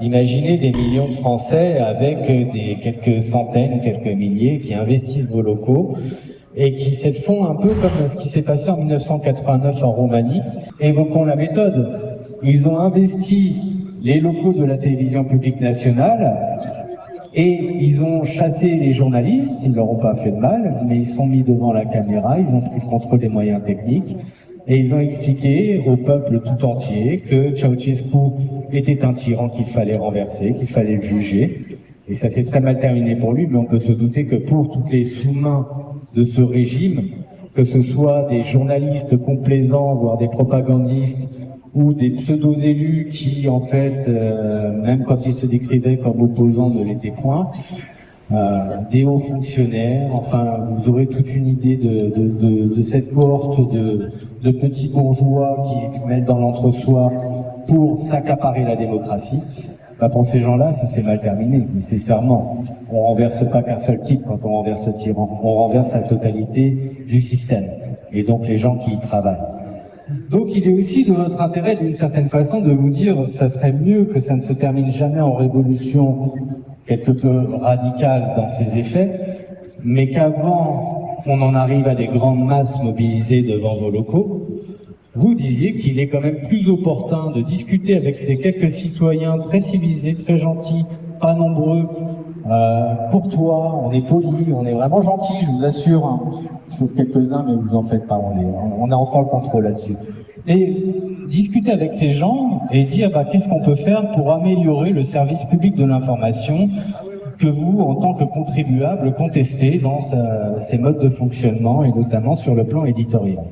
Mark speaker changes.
Speaker 1: Imaginez des millions de Français avec des quelques centaines, quelques milliers qui investissent vos locaux et qui se font un peu comme ce qui s'est passé en 1989 en Roumanie. Évoquons la méthode. Ils ont investi les locaux de la télévision publique nationale et ils ont chassé les journalistes, ils ne leur ont pas fait de mal, mais ils sont mis devant la caméra, ils ont pris le contrôle des moyens techniques et ils ont expliqué au peuple tout entier que Ceausescu était un tyran qu'il fallait renverser, qu'il fallait le juger. Et ça s'est très mal terminé pour lui, mais on peut se douter que pour toutes les sous-mains de ce régime, que ce soit des journalistes complaisants, voire des propagandistes, ou des pseudo-élus qui, en fait, même quand ils se décrivaient comme opposants, ne l'étaient point, des hauts fonctionnaires, enfin, vous aurez toute une idée de cette cohorte de petits bourgeois qui mêlent dans l'entre-soi pour s'accaparer la démocratie. Bah pour ces gens-là, ça s'est mal terminé, nécessairement. On renverse pas qu'un seul type quand on renverse le tyran, on renverse la totalité du système, et donc les gens qui y travaillent. Donc il est aussi de votre intérêt, d'une certaine façon, de vous dire ça serait mieux que ça ne se termine jamais en révolution quelque peu radicale dans ses effets, mais qu'avant qu'on en arrive à des grandes masses mobilisées devant vos locaux, vous disiez qu'il est quand même plus opportun de discuter avec ces quelques citoyens très civilisés, très gentils, pas nombreux, courtois, on est poli, on est vraiment gentil, je vous assure, hein. Sauf quelques-uns, mais vous en faites pas, on a encore le contrôle là-dessus. Et discuter avec ces gens et dire qu'est-ce qu'on peut faire pour améliorer le service public de l'information que vous, en tant que contribuable, contestez dans ces modes de fonctionnement et notamment sur le plan éditorial.